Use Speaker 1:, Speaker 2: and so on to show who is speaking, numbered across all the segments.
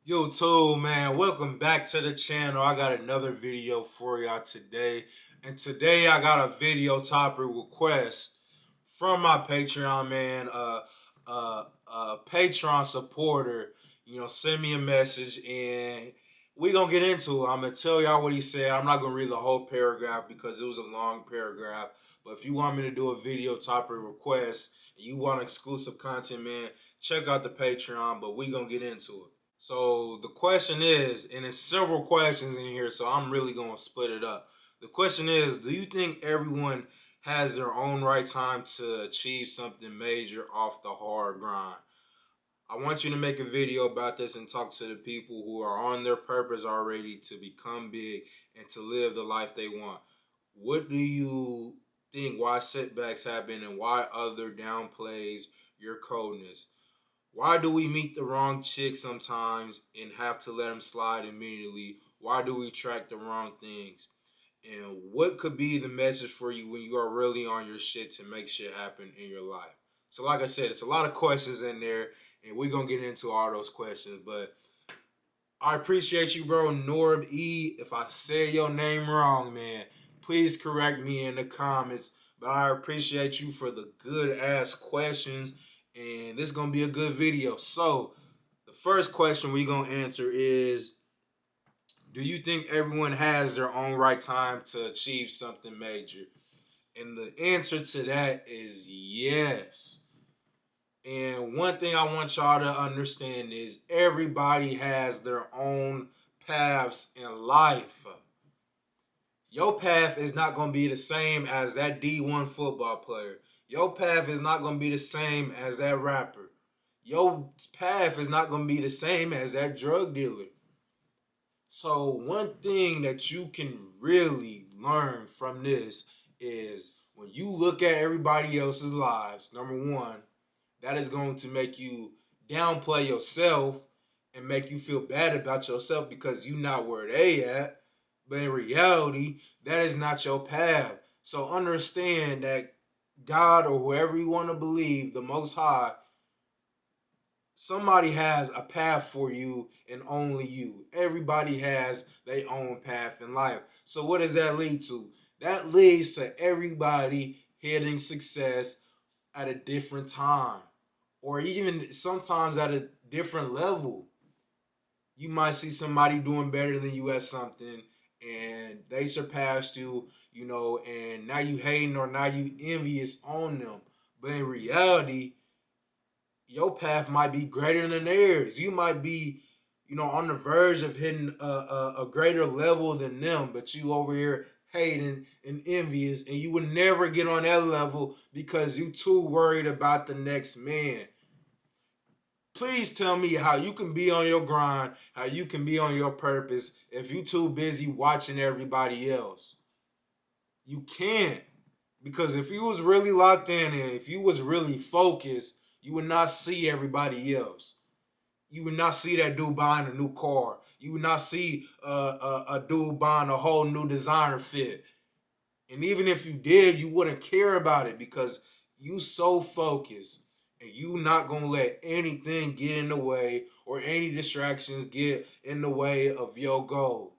Speaker 1: YouTube, man, welcome back to the channel. I got another video for y'all today. And today I got a video topic request from my Patreon, man. Patreon supporter, send me a message and we gonna get into it. I'm gonna tell y'all what he said. I'm not gonna read the whole paragraph because it was a long paragraph. But if you want me to do a video topic request and you want exclusive content, man, check out the Patreon. But we gonna get into it. So the question is, and it's several questions in here, so I'm really going to split it up. The question is, do you think everyone has their own right time to achieve something major off the hard grind? I want you to make a video about this and talk to the people who are on their purpose already to become big and to live the life they want. What do you think why setbacks happen and why other downplays your coldness? Why do we meet the wrong chick sometimes and have to let them slide immediately? Why do we track the wrong things? And what could be the message for you when you are really on your shit to make shit happen in your life? So, like I said, it's a lot of questions in there, and we're going to get into all those questions. But I appreciate you, bro. Norb E. If I say your name wrong, man, please correct me in the comments. But I appreciate you for the good ass questions. And this is gonna be a good video. So the first question we gonna answer is, do you think everyone has their own right time to achieve something major? And the answer to that is yes. And one thing I want y'all to understand is everybody has their own paths in life. Your path is not going to be the same as that D1 football player. Your path is not going to be the same as that rapper. Your path is not going to be the same as that drug dealer. So, one thing that you can really learn from this is when you look at everybody else's lives, number one, that is going to make you downplay yourself and make you feel bad about yourself because you're not where they at. But in reality, that is not your path. So understand that God or whoever you want to believe, the Most High, somebody has a path for you and only you. Everybody has their own path in life. So what does that lead to? That leads to everybody hitting success at a different time or even sometimes at a different level. You might see somebody doing better than you at something and they surpassed you, and now you hating or now you envious on them. But in reality, your path might be greater than theirs. You might be, on the verge of hitting a greater level than them, but you over here hating and envious, and you would never get on that level because you too worried about the next man. Please tell me how you can be on your grind, how you can be on your purpose if you too busy watching everybody else. You can't. Because if you was really locked in and if you was really focused, you would not see everybody else. You would not see that dude buying a new car. You would not see a dude buying a whole new designer fit. And even if you did, you wouldn't care about it because you so focused and you not gonna let anything get in the way or any distractions get in the way of your goal.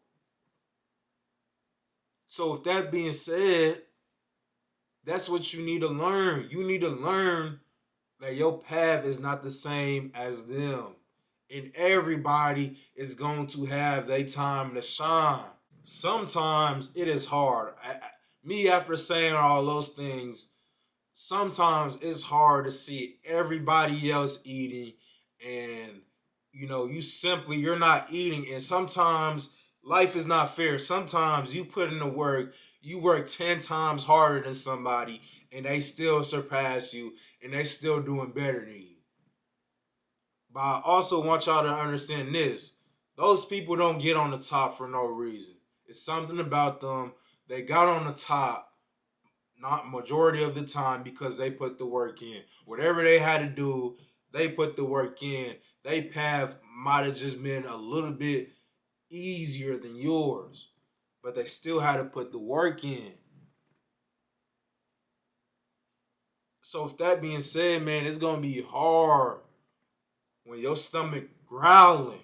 Speaker 1: So with that being said, that's what you need to learn. You need to learn that your path is not the same as them. And everybody is going to have their time to shine. Sometimes it is hard. Me, after saying all those things, sometimes it's hard to see everybody else eating and you're not eating, and sometimes life is not fair. Sometimes you put in the work, you work 10 times harder than somebody and they still surpass you and they still doing better than you. But I also want y'all to understand this: those people don't get on the top for no reason. It's something about them. They got on the top not majority of the time because they put the work in. Whatever they had to do, they put the work in. They path might have just been a little bit easier than yours, but they still had to put the work in. So with that being said, man, it's gonna be hard when your stomach growling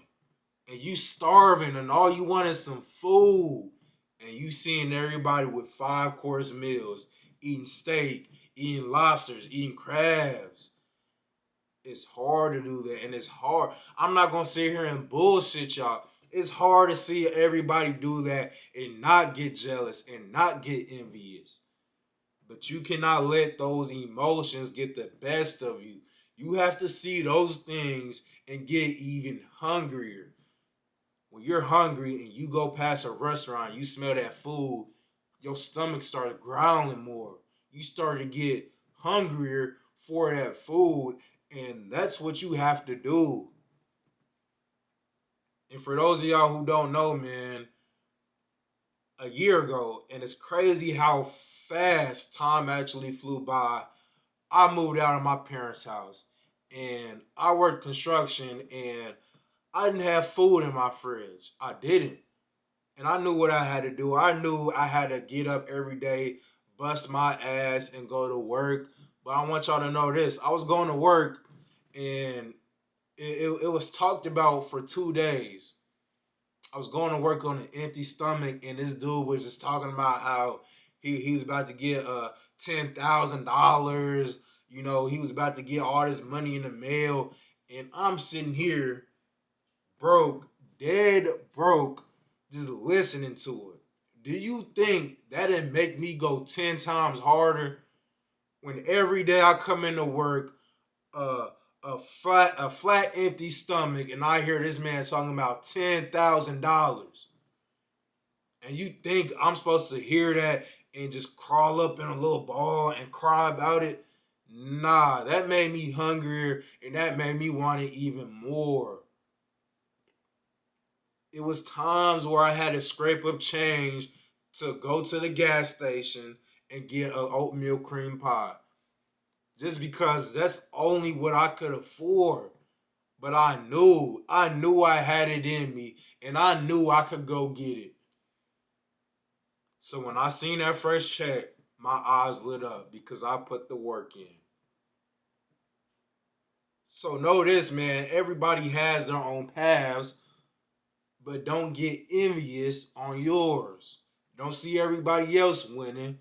Speaker 1: and you starving and all you want is some food, and you seeing everybody with 5 course meals, eating steak, eating lobsters, eating crabs. It's hard to do that, and it's hard. I'm not gonna sit here and bullshit y'all. It's hard to see everybody do that and not get jealous and not get envious. But you cannot let those emotions get the best of you. You have to see those things and get even hungrier. When you're hungry and you go past a restaurant, you smell that food, your stomach starts growling more. You start to get hungrier for that food, and that's what you have to do. And for those of y'all who don't know, man, a year ago, and it's crazy how fast time actually flew by. I moved out of my parents' house, and I worked construction, and I didn't have food in my fridge. I didn't. And I knew what I had to do. I knew I had to get up every day, bust my ass, and go to work. But I want y'all to know this. I was going to work, and it was talked about for 2 days. I was going to work on an empty stomach, and this dude was just talking about how he's about to get $10,000. You know, he was about to get all this money in the mail, and I'm sitting here broke, dead broke, just listening to it. Do you think that didn't make me go 10 times harder when every day I come into work, uh, a flat empty stomach, and I hear this man talking about $10,000, and you think I'm supposed to hear that and just crawl up in a little ball and cry about it? Nah, that made me hungrier, and that made me want it even more. It was times where I had to scrape up change to go to the gas station and get an oatmeal cream pie. Just because that's only what I could afford. But I knew I had it in me, and I knew I could go get it. So when I seen that first check, my eyes lit up because I put the work in. So know this, man, everybody has their own paths, but don't get envious on yours. Don't see everybody else winning,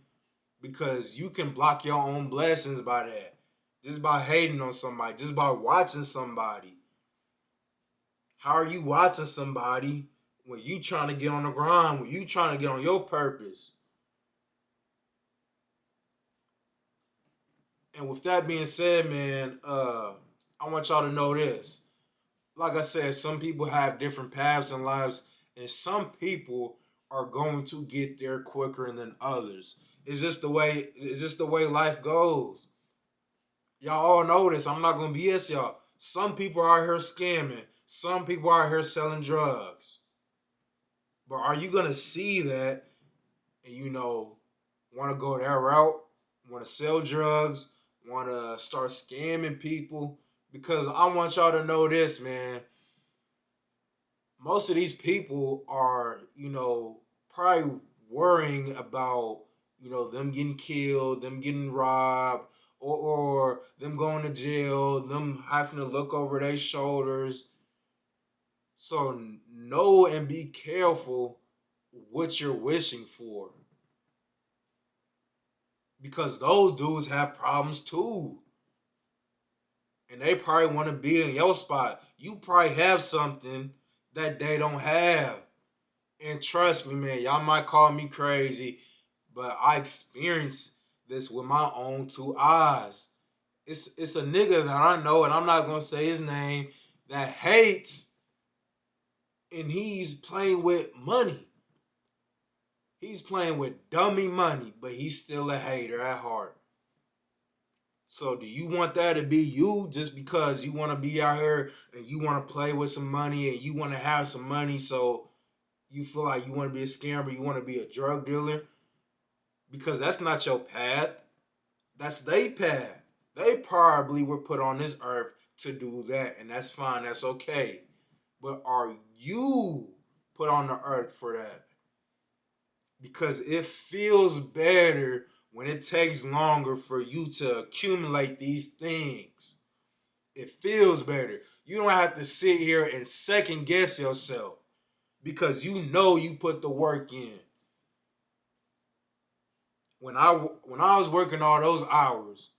Speaker 1: because you can block your own blessings by that. Just by hating on somebody, just by watching somebody. How are you watching somebody when you trying to get on the grind, when you trying to get on your purpose? And with that being said, man, I want y'all to know this. Like I said, some people have different paths in lives, and some people are going to get there quicker than others. It's just the way life goes. Y'all all know this. I'm not gonna BS y'all. Some people are out here scamming. Some people are out here selling drugs. But are you gonna see that and want to go that route? Want to sell drugs? Want to start scamming people? Because I want y'all to know this, man. Most of these people are, probably worrying about, them getting killed, them getting robbed, or them going to jail, them having to look over their shoulders. So know and be careful what you're wishing for, because those dudes have problems too. And they probably want to be in your spot. You probably have something that they don't have. And trust me, man, y'all might call me crazy, but I experienced this with my own 2 eyes. It's a nigga that I know, and I'm not gonna say his name, that hates, and he's playing with money. He's playing with dummy money, but he's still a hater at heart. So do you want that to be you, just because you want to be out here and you want to play with some money and you want to have some money, so you feel like you want to be a scammer, you want to be a drug dealer? Because that's not your path. That's their path. They probably were put on this earth to do that, and that's fine. That's okay. But are you put on the earth for that? Because it feels better when it takes longer for you to accumulate these things. It feels better. You don't have to sit here and second guess yourself because you know you put the work in. When I was working all those hours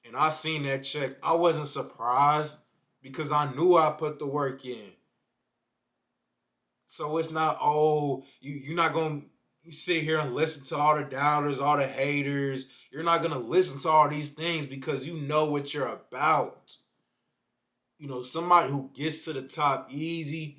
Speaker 1: and I seen that check, I wasn't surprised because I knew I put the work in. So it's not, oh, you're not gonna sit here and listen to all the doubters, all the haters. You're not gonna listen to all these things because you know what you're about. Somebody who gets to the top easy,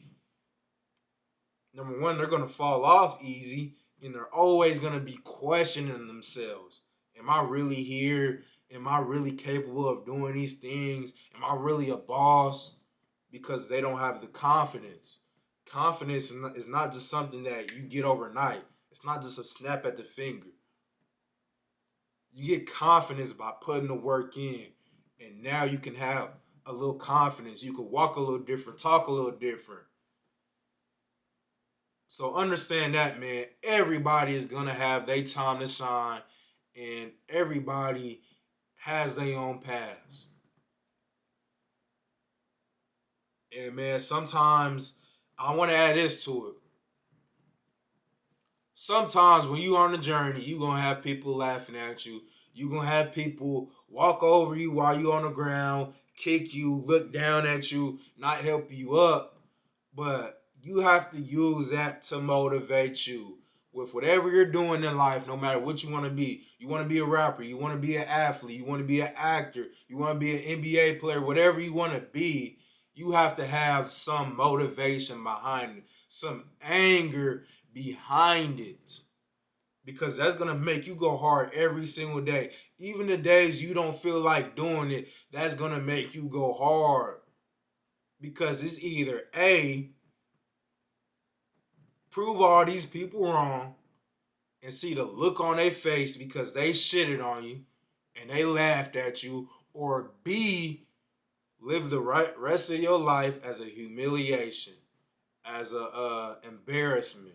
Speaker 1: number one, they're gonna fall off easy, and they're always gonna be questioning themselves. Am I really here? Am I really capable of doing these things? Am I really a boss? Because they don't have the confidence. Confidence is not just something that you get overnight. It's not just a snap at the finger. You get confidence by putting the work in, and now you can have a little confidence. You can walk a little different, talk a little different. So understand that, man. Everybody is gonna have their time to shine, and everybody has their own paths. And man, sometimes I want to add this to it. Sometimes when you on the journey, you gonna have people laughing at you. You gonna have people walk over you while you on the ground, kick you, look down at you, not help you up. But you have to use that to motivate you with whatever you're doing in life, no matter what you want to be. You want to be a rapper, you want to be an athlete, you want to be an actor, you want to be an NBA player, whatever you want to be, you have to have some motivation behind it, some anger behind it. Because that's going to make you go hard every single day. Even the days you don't feel like doing it, that's going to make you go hard. Because it's either A, prove all these people wrong and see the look on their face because they shitted on you and they laughed at you, or B, live the rest of your life as a humiliation, as a embarrassment.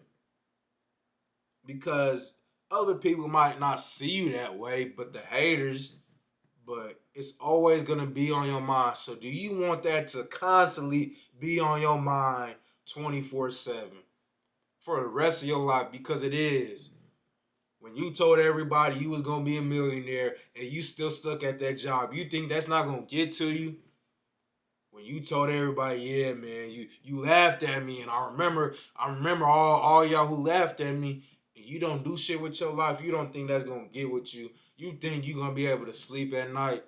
Speaker 1: Because other people might not see you that way, but the haters, but it's always going to be on your mind. So do you want that to constantly be on your mind 24/7 for the rest of your life? Because it is. When you told everybody you was going to be a millionaire and you still stuck at that job, you think that's not going to get to you? When you told everybody, yeah, man, you laughed at me, and I remember all y'all who laughed at me, and you don't do shit with your life, you don't think that's gonna get with you. You think you're gonna be able to sleep at night.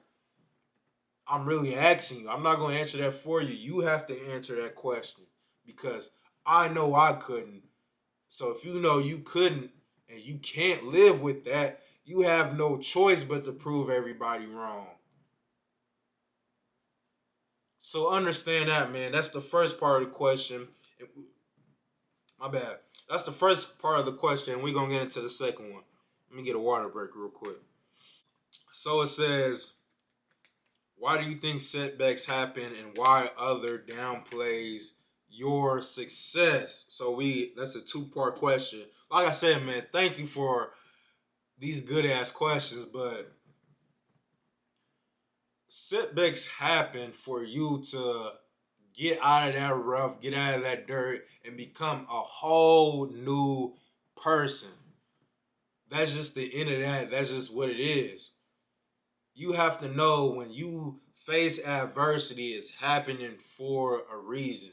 Speaker 1: I'm really asking you. I'm not gonna answer that for you. You have to answer that question because I know I couldn't. So if you know you couldn't and you can't live with that, you have no choice but to prove everybody wrong. So understand that, man. That's the first part of the question. My bad. That's the first part of the question, and we're gonna get into the second one. Let me get a water break real quick. So it says, why do you think setbacks happen and why other downplays your success? So that's a two-part question. Like I said, man, thank you for these good ass questions, but setbacks happen for you to get out of that rough, get out of that dirt, and become a whole new person. That's just the end of that. That's just what it is. You have to know when you face adversity, it's happening for a reason.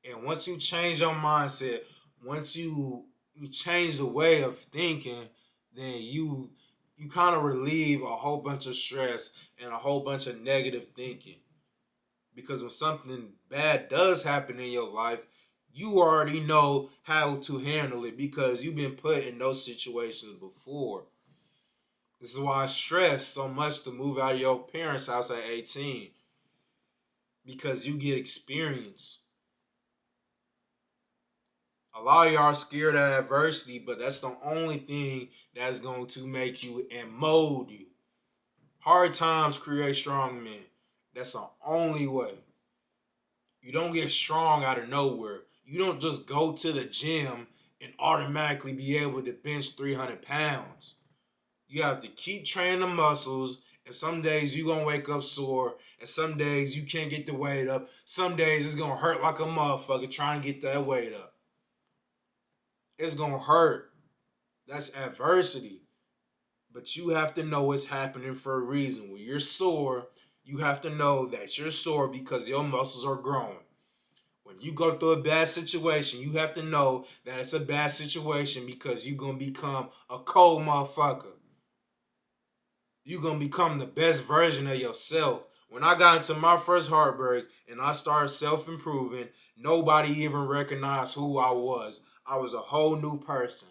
Speaker 1: And once you change your mindset, once you change the way of thinking, then you kind of relieve a whole bunch of stress and a whole bunch of negative thinking. Because when something bad does happen in your life, you already know how to handle it because you've been put in those situations before. This is why I stress so much to move out of your parents' house at 18. Because you get experience. A lot of y'all are scared of adversity, but that's the only thing that's going to make you and mold you. Hard times create strong men. That's the only way. You don't get strong out of nowhere. You don't just go to the gym and automatically be able to bench 300 pounds. You have to keep training the muscles And some days you gonna wake up sore, and some days you can't get the weight up. Some days it's gonna hurt like a motherfucker trying to get that weight up. It's gonna hurt. That's adversity. But you have to know it's happening for a reason. When you're sore, you have to know that you're sore because your muscles are growing. When you go through a bad situation, you have to know that it's a bad situation because you're going to become a cold motherfucker. You're going to become the best version of yourself. When I got into my first heartbreak and I started self-improving, nobody even recognized who I was. I was a whole new person.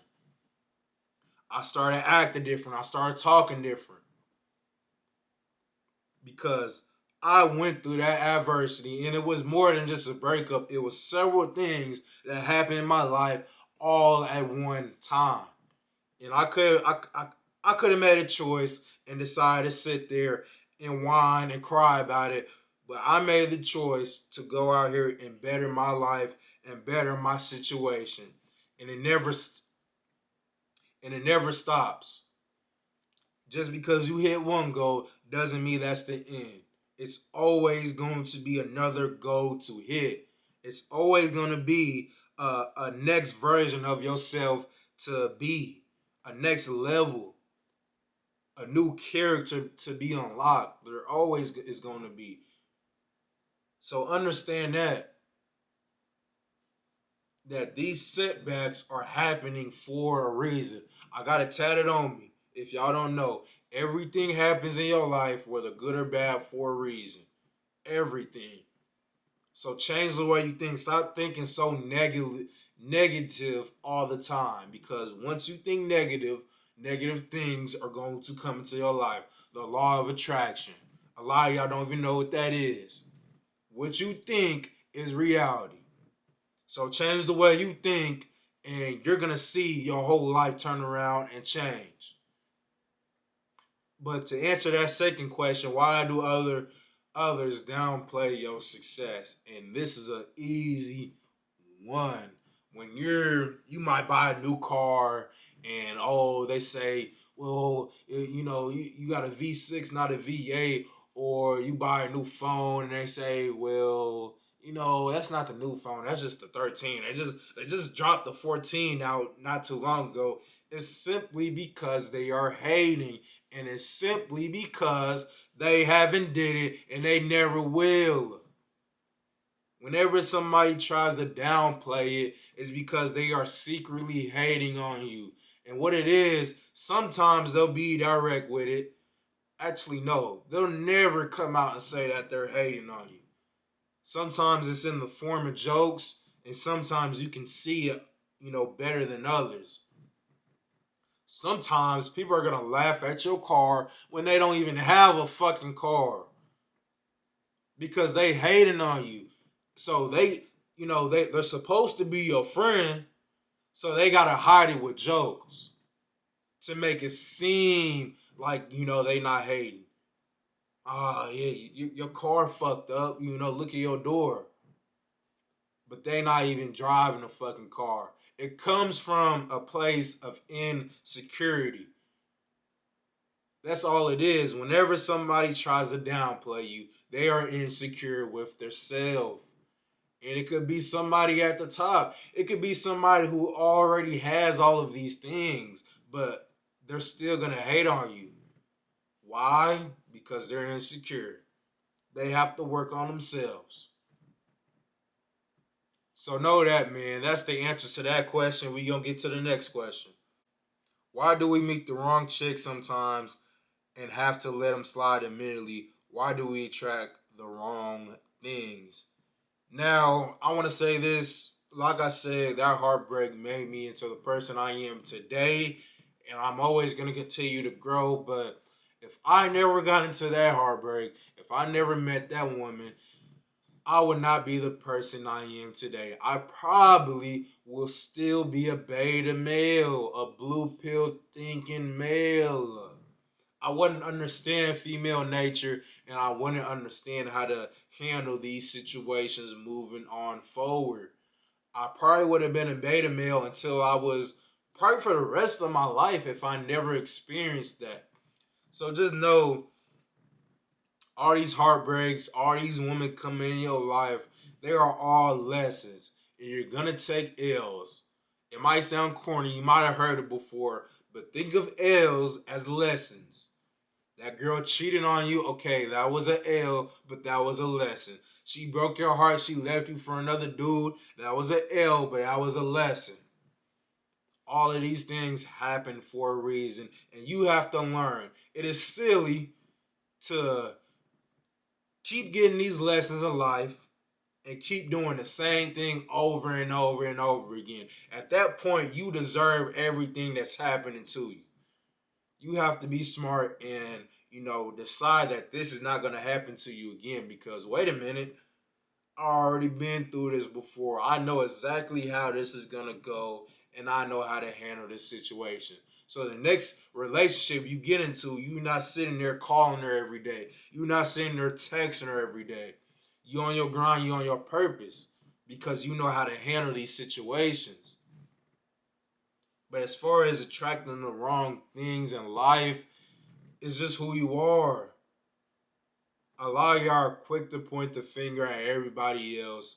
Speaker 1: I started acting different. I started talking different because I went through that adversity, and it was more than just a breakup. It was several things that happened in my life all at one time. And I could have made a choice and decided to sit there and whine and cry about it, but I made the choice to go out here and better my life and better my situation. And it never stops. Just because you hit one goal doesn't mean that's the end. It's always going to be another goal to hit. It's always going to be a next version of yourself to be, a next level, a new character to be unlocked. There always is going to be. So understand that these setbacks are happening for a reason. I got it tatted on me. If y'all don't know, everything happens in your life, whether good or bad, for a reason. Everything. So change the way you think. Stop thinking so negative all the time. Because once you think negative things are going to come into your life. The law of attraction. A lot of y'all don't even know what that is. What you think is reality. So change the way you think, and you're gonna see your whole life turn around and change. But to answer that second question, why do others downplay your success? And this is an easy one. When you might buy a new car, and they say, well, you got a V6, not a V8, or you buy a new phone, and they say, well, that's not the new phone. That's just the 13. They just dropped the 14 out not too long ago. It's simply because they are hating, and it's simply because they haven't did it, and they never will. Whenever somebody tries to downplay it, it's because they are secretly hating on you. And what it is, sometimes they'll be direct with it. Actually, no, they'll never come out and say that they're hating on you. Sometimes it's in the form of jokes, and sometimes you can see it, better than others. Sometimes people are gonna laugh at your car when they don't even have a fucking car because they hating on you. So they're supposed to be your friend, so they gotta hide it with jokes to make it seem like they not hating. Ah, yeah, your car fucked up. Look at your door, but they not even driving a fucking car. It comes from a place of insecurity. That's all it is. Whenever somebody tries to downplay you, they are insecure with their self. And it could be somebody at the top. It could be somebody who already has all of these things, but they're still going to hate on you. Why? Because they're insecure. They have to work on themselves. So know that, man. That's the answer to that question. We going to get to the next question. Why do we meet the wrong chick sometimes and have to let them slide immediately? Why do we attract the wrong things? Now, I want to say this. Like I said, that heartbreak made me into the person I am today, and I'm always going to continue to grow. But if I never got into that heartbreak, if I never met that woman, I would not be the person I am today. I probably will still be a beta male, a blue pill thinking male. I wouldn't understand female nature, and I wouldn't understand how to handle these situations moving on forward. I probably would have been a beta male until I was probably for the rest of my life if I never experienced that. So just know All these heartbreaks, all these women coming in your life, they are all lessons. And you're gonna take L's. It might sound corny, you might have heard it before, but think of L's as lessons. That girl cheated on you, okay, that was an L, but that was a lesson. She broke your heart, she left you for another dude, that was an L, but that was a lesson. All of these things happen for a reason, and you have to learn. It is silly to keep getting these lessons in life and keep doing the same thing over and over and over again. At that point, you deserve everything that's happening to you. You have to be smart and, decide that this is not going to happen to you again because, wait a minute, I already been through this before. I know exactly how this is going to go and I know how to handle this situation. So the next relationship you get into, you're not sitting there calling her every day. You're not sitting there texting her every day. You on your grind, you on your purpose because you know how to handle these situations. But as far as attracting the wrong things in life, it's just who you are. A lot of y'all are quick to point the finger at everybody else,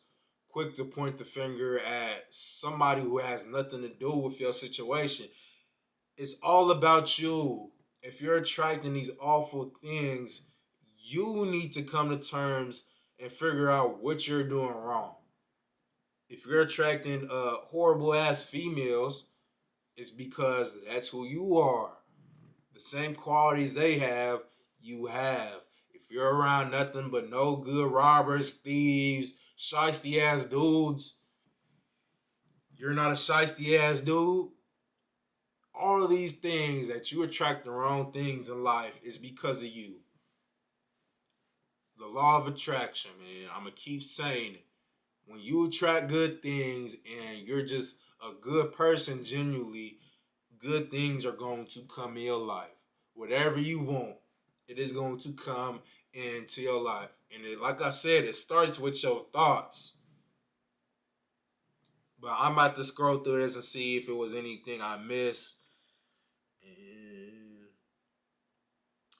Speaker 1: quick to point the finger at somebody who has nothing to do with your situation. It's all about you. If you're attracting these awful things, you need to come to terms and figure out what you're doing wrong. If you're attracting horrible ass females, it's because that's who you are. The same qualities they have, you have. If you're around nothing but no good robbers, thieves, shiesty ass dudes, you're not a shiesty ass dude. All of these things that you attract the wrong things in life is because of you. The law of attraction, man. I'm going to keep saying it. When you attract good things and you're just a good person, genuinely, good things are going to come in your life. Whatever you want, it is going to come into your life. And like I said, it starts with your thoughts. But I'm about to scroll through this and see if it was anything I missed. And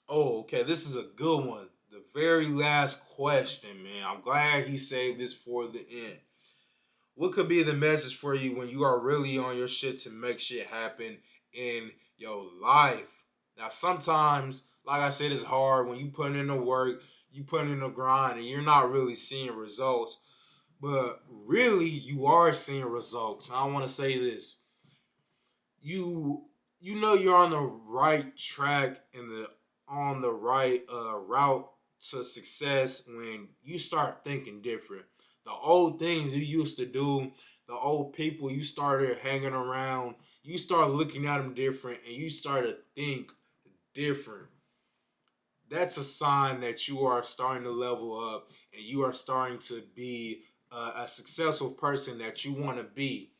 Speaker 1: oh, okay, this is a good one. The very last question, man. I'm glad he saved this for the end. What could be the message for you when you are really on your shit to make shit happen in your life? Now, sometimes, like I said, it's hard when you put in the work, you put in the grind, and you're not really seeing results. But really, you are seeing results. I want to say this: you you know you're on the right track and on the right route to success when you start thinking different. The old things you used to do, the old people you started hanging around, you start looking at them different and you start to think different. That's a sign that you are starting to level up and you are starting to be a successful person that you want to be.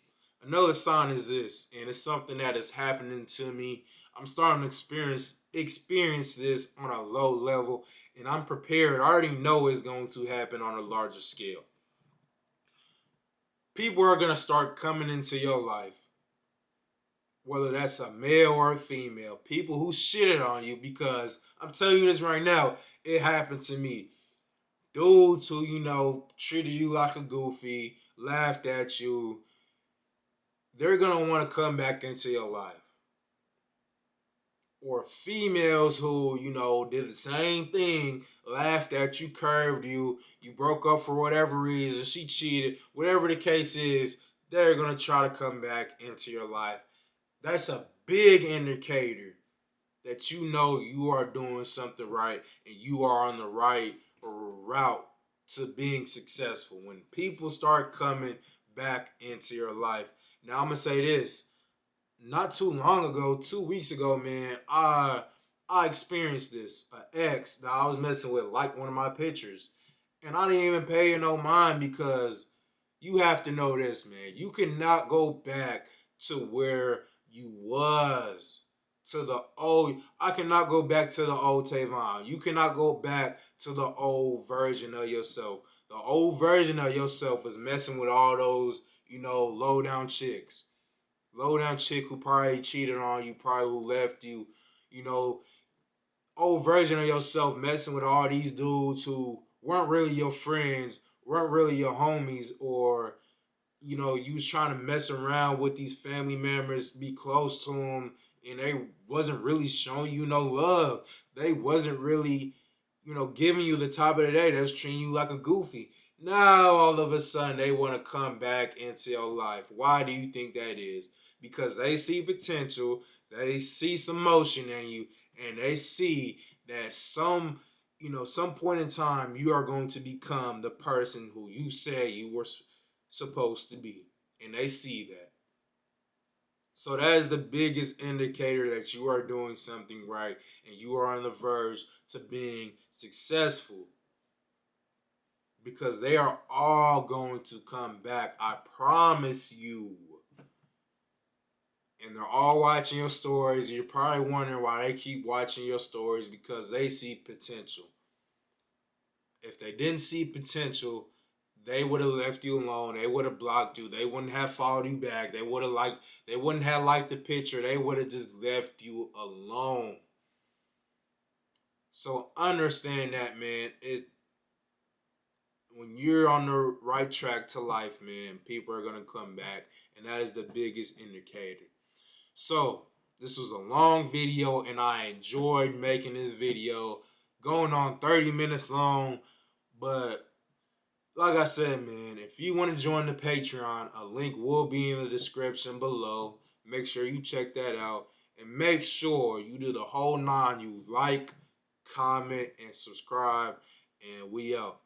Speaker 1: Another sign is this, and it's something that is happening to me. I'm starting to experience this on a low level, and I'm prepared. I already know it's going to happen on a larger scale. People are gonna start coming into your life, whether that's a male or a female. People who shitted on you because I'm telling you this right now, it happened to me. Dudes who treated you like a goofy, laughed at you, they're gonna want to come back into your life. Or females who, did the same thing, laughed at you, curved you, you broke up for whatever reason, she cheated, whatever the case is, they're going to try to come back into your life. That's a big indicator that you know you are doing something right and you are on the right route to being successful. When people start coming back into your life. Now, I'm going to say this not too long ago, 2 weeks ago, man, I experienced this. An ex that I was messing with liked one of my pictures. And I didn't even pay her no mind because you have to know this, man. You cannot go back to where you was. To the old, I cannot go back to the old Tavon. You cannot go back to the old version of yourself. The old version of yourself was messing with all those, low down chicks. Low down chick who probably cheated on you, probably who left you, you know, old version of yourself messing with all these dudes who weren't really your friends, weren't really your homies, or you was trying to mess around with these family members, be close to them, and they wasn't really showing you no love. They wasn't really, giving you the top of the day. They was treating you like a goofy. Now all of a sudden they want to come back into your life. Why do you think that is? Because they see potential, they see some motion in you, and they see that some point in time you are going to become the person who you said you were supposed to be. And they see that. So that is the biggest indicator that you are doing something right and you are on the verge to being successful, because they are all going to come back. I promise you. And they're all watching your stories. You're probably wondering why they keep watching your stories, because they see potential. If they didn't see potential, they would have left you alone. They would have blocked you. They wouldn't have followed you back. They wouldn't have liked the picture. They would have just left you alone. So understand that, man. When you're on the right track to life, man, people are gonna come back, and that is the biggest indicator. So this was a long video, and I enjoyed making this video, going on 30 minutes long, but like I said, man, if you want to join the Patreon, a link will be in the description below. Make sure you check that out. And make sure you do the whole nine. You like, comment, and subscribe. And we out.